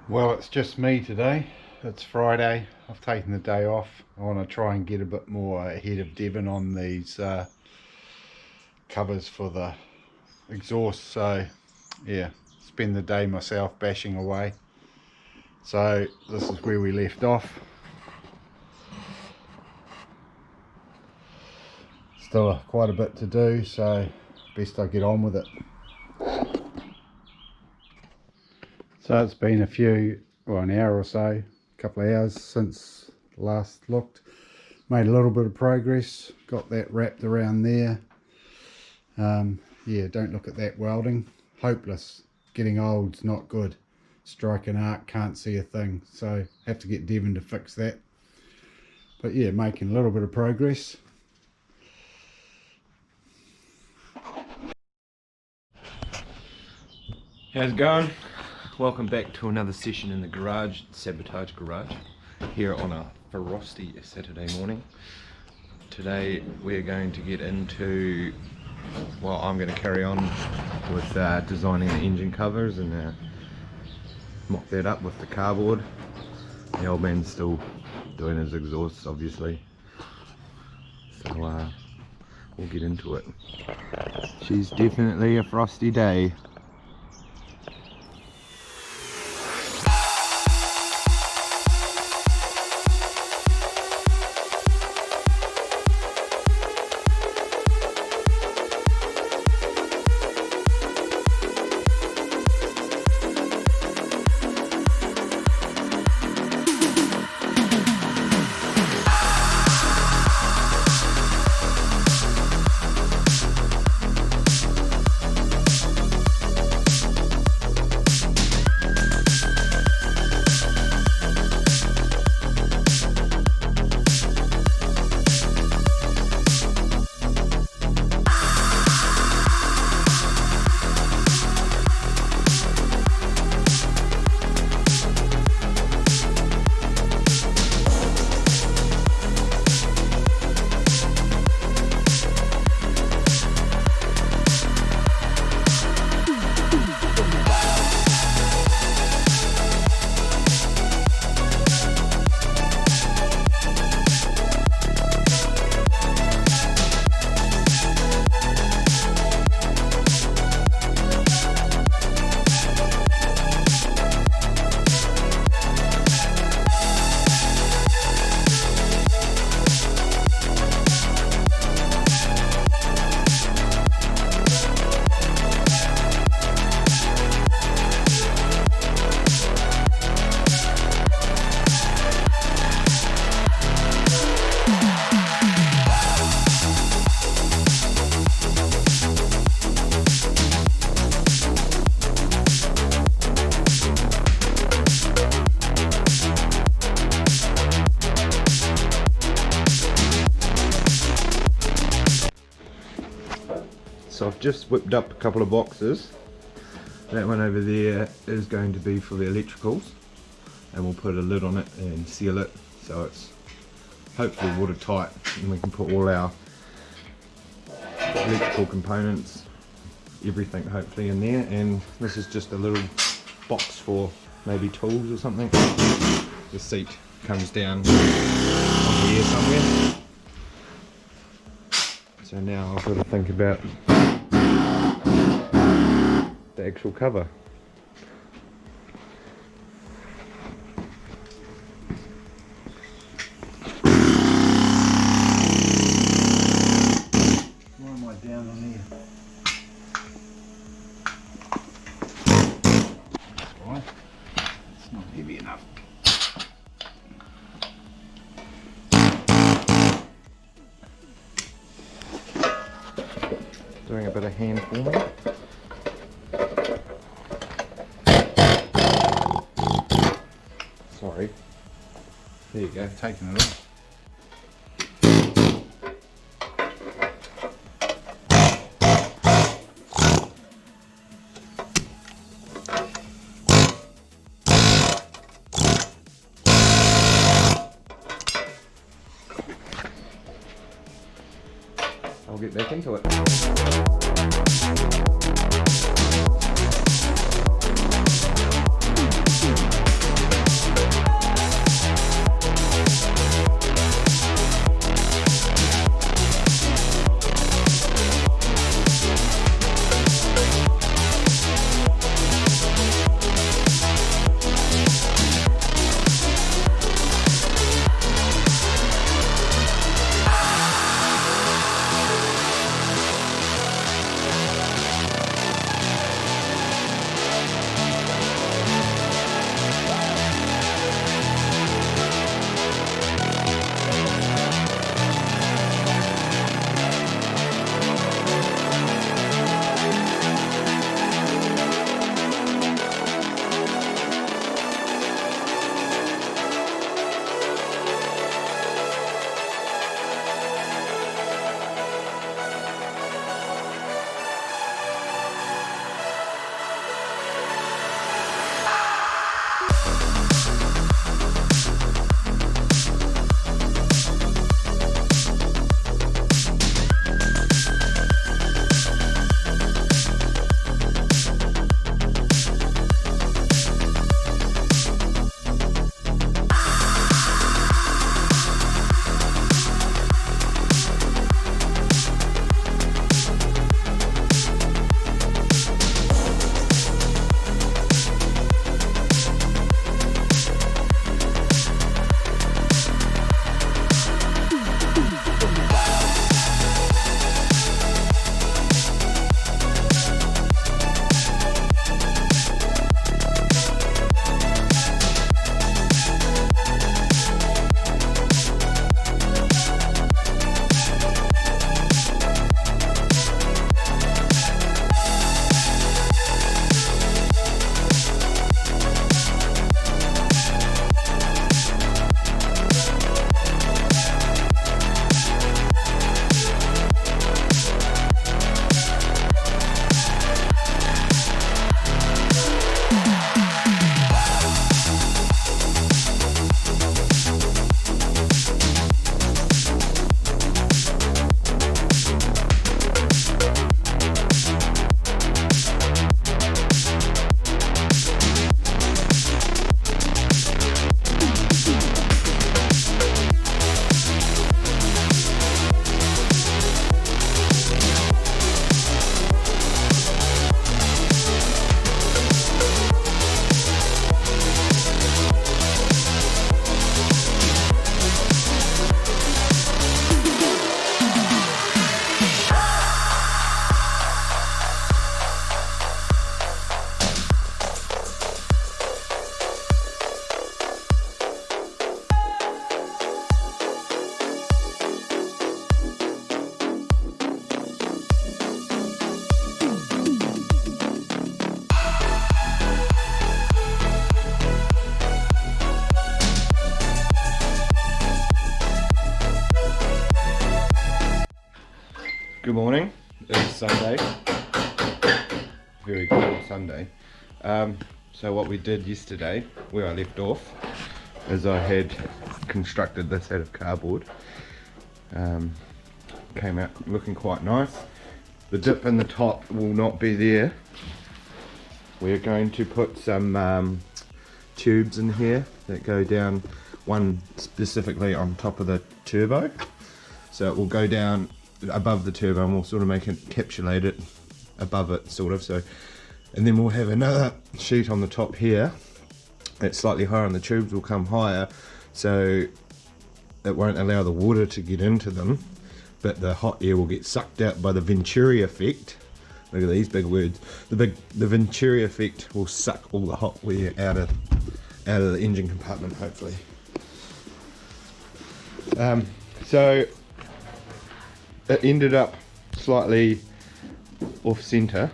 Well, it's just me today. It's Friday. I've taken the day off. I want to try and get a bit more ahead of Devon on these covers for the exhaust. So yeah, spend the day myself bashing away. So this is where we left off. Still quite a bit to do, so best I get on with it. So it's been an hour or so, a couple of hours since last looked. Made a little bit of progress, got that wrapped around there. Yeah, don't look at that welding. Hopeless. Getting old's not good. Strike an arc, can't see a thing. So have to get Devon to fix that. But yeah, making a little bit of progress. How's it going? Welcome back to another session in the garage, Sabotage Garage, here on a frosty Saturday morning. Today we're going to get into, well, I'm going to carry on with designing the engine covers and mock that up with the cardboard. The old man's still doing his exhausts, obviously, so we'll get into it. She's definitely a frosty day. So I've just whipped up a couple of boxes. That one over there is going to be for the electricals, and we'll put a lid on it and seal it so it's hopefully watertight, and we can put all our electrical components, everything hopefully in there. And this is just a little box for maybe tools or something. The seat comes down onto here somewhere. So now I've got to think about the actual cover. Why am I down on here? That's right. It's not heavy enough. Doing a bit of hand forming. Sorry. There you go. Taking it off. I'll get back into it. very cold Sunday. So what we did yesterday, where I left off, is I had constructed this out of cardboard. Came out looking quite nice. The dip in the top will not be there. We're going to put some tubes in here that go down, one specifically on top of the turbo. So it will go down above the turbo and we'll sort of make it encapsulate it above it, sort of. So, and then we'll have another sheet on the top here that's slightly higher, and the tubes will come higher, so it won't allow the water to get into them, but the hot air will get sucked out by the Venturi effect. Look at these big words. The Venturi effect will suck all the hot air out of the engine compartment, hopefully. So it ended up slightly off center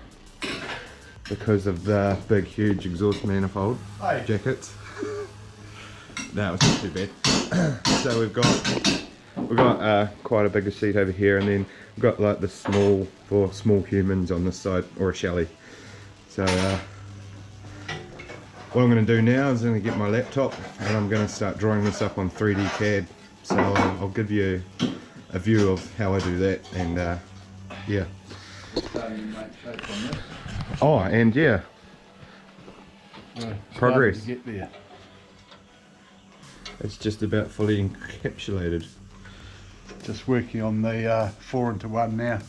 because of the big huge exhaust manifold jackets. No, it's not too bad. So we've got quite a bigger seat over here, and then we've got like the small for small humans on this side, or a chalet. So what I'm going to do now is I'm going to get my laptop and I'm going to start drawing this up on 3D CAD. So I'll give you a view of how I do that, and yeah. So you make shape on this. Oh, and yeah, progress. To get there. It's just about fully encapsulated. Just working on the 4-into-1 now.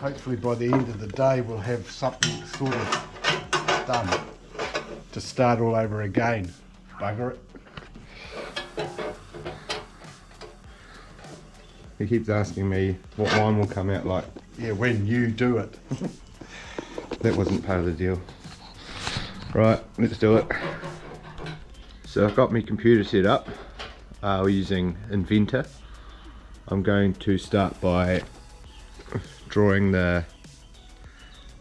Hopefully by the end of the day we'll have something sort of done to start all over again. Bugger it. He keeps asking me what mine will come out like. Yeah, when you do it. That wasn't part of the deal. Right, let's do it. So I've got my computer set up. We're using Inventor. I'm going to start by drawing the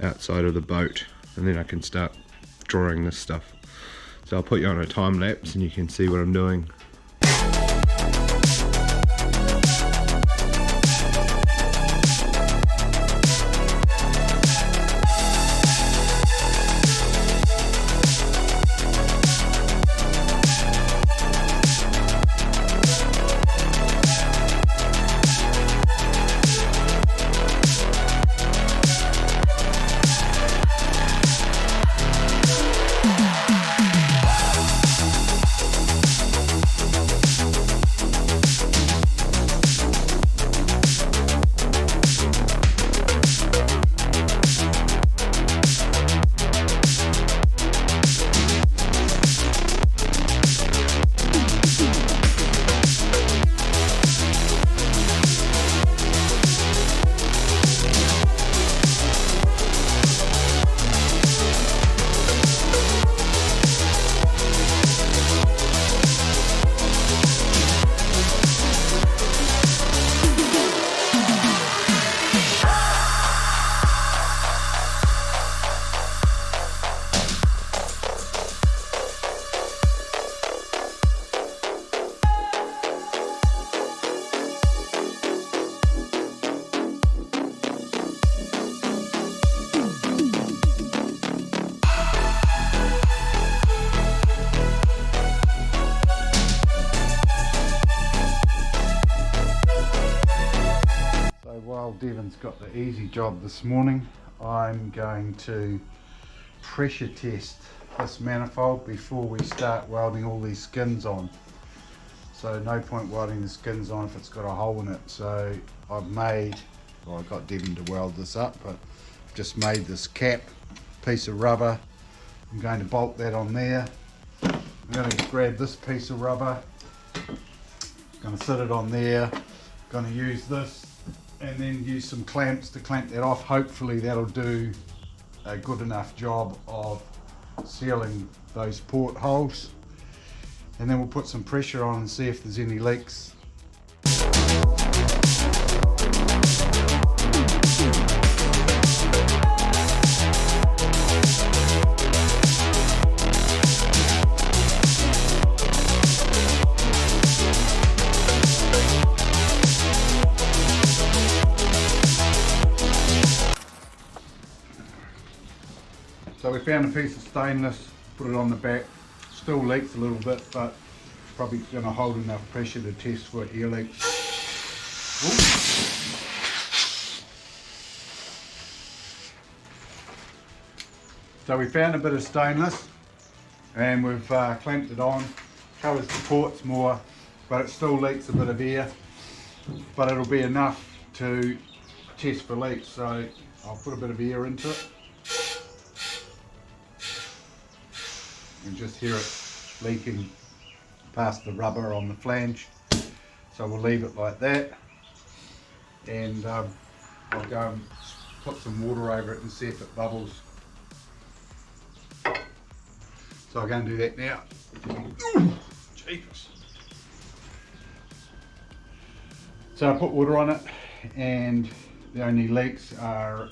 outside of the boat, and then I can start drawing this stuff. So I'll put you on a time lapse and you can see what I'm doing. Devon's got the easy job this morning. I'm going to pressure test this manifold before we start welding all these skins on. So no point welding the skins on if it's got a hole in it. So I've made, well, I got Devon to weld this up, but I've just made this cap piece of rubber. I'm going to bolt that on there. I'm going to grab this piece of rubber, I'm going to sit it on there, I'm going to use this and then use some clamps to clamp that off. Hopefully that'll do a good enough job of sealing those portholes, and then we'll put some pressure on and see if there's any leaks. So we found a piece of stainless, put it on the back. Still leaks a little bit, but probably going to hold enough pressure to test for air leaks. Ooh. So we found a bit of stainless and we've clamped it on. Covers the ports more, but it still leaks a bit of air, but it'll be enough to test for leaks. So I'll put a bit of air into it and just hear it leaking past the rubber on the flange. So we'll leave it like that, and I'll go and put some water over it and see if it bubbles. So I'll go and do that now. Jeepers. So I put water on it, and the only leaks are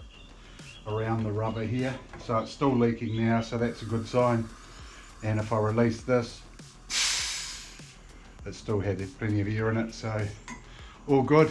around the rubber here. So it's still leaking now, so that's a good sign. And if I release this, it still had plenty of air in it, so all good.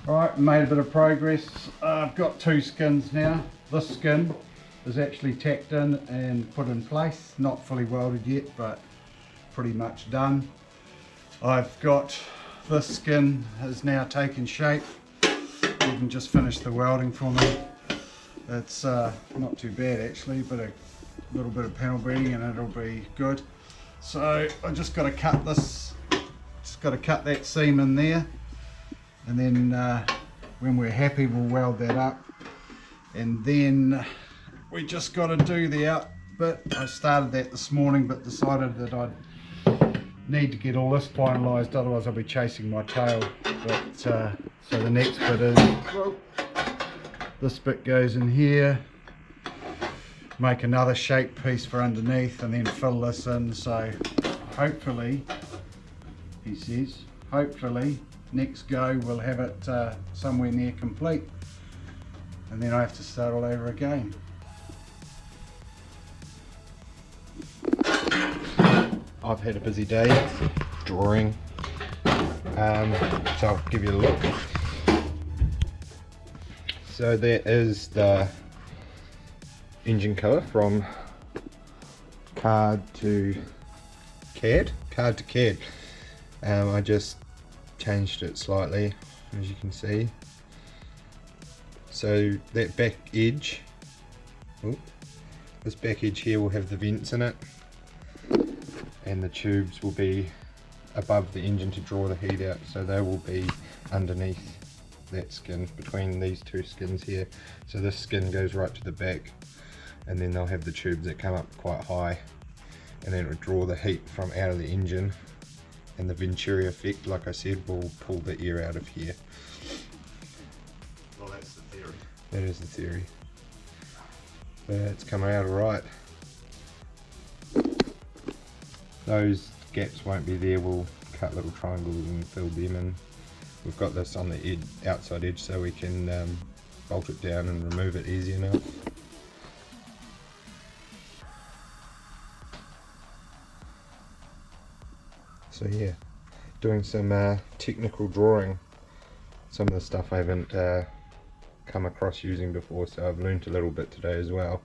Alright, made a bit of progress. I've got two skins now. This skin is actually tacked in and put in place. Not fully welded yet, but pretty much done. I've got this skin has now taken shape. You can just finish the welding for me. It's not too bad actually, but a little bit of panel beading and it'll be good. So I just got to cut this, just got to cut that seam in there, and then when we're happy we'll weld that up, and then we just got to do the out bit. I started that this morning but decided that I'd need to get all this finalised, otherwise I'll be chasing my tail. But so the next bit is, well, this bit goes in here, make another shape piece for underneath, and then fill this in. So hopefully, he says, hopefully next go we'll have it somewhere near complete, and then I have to start all over again. I've had a busy day drawing, so I'll give you a look. So there is the engine cover from CAD to CAD. I just changed it slightly, as you can see. So that back edge, this back edge here will have the vents in it, and the tubes will be above the engine to draw the heat out, so they will be underneath that skin, between these two skins here. So this skin goes right to the back, and then they'll have the tubes that come up quite high, and then it will draw the heat from out of the engine, and the Venturi effect, like I said, will pull the air out of here. Well, that's the theory. That is the theory. But it's coming out alright. Those gaps won't be there, we'll cut little triangles and fill them in. We've got this on the outside edge, so we can bolt it down and remove it easy enough. So yeah, doing some technical drawing. Some of the stuff I haven't come across using before, so I've learnt a little bit today as well.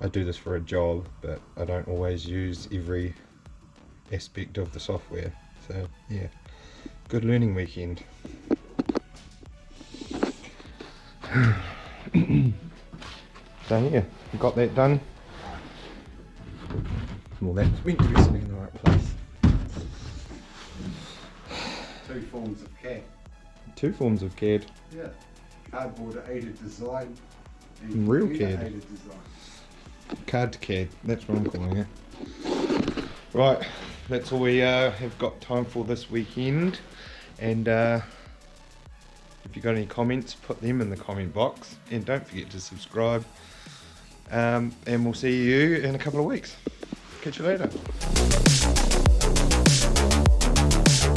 I do this for a job, but I don't always use every aspect of the software. So yeah, good learning weekend. So yeah, got that done. Well, that's meant to be sitting in the right place. Two forms of CAD. Two forms of CAD. Yeah, cardboard aided design. And Real computer CAD. aided design. CAD to CAD, that's what I'm calling it. Right, that's all we have got time for this weekend, and if you've got any comments, put them in the comment box, and don't forget to subscribe, and we'll see you in a couple of weeks. Catch you later.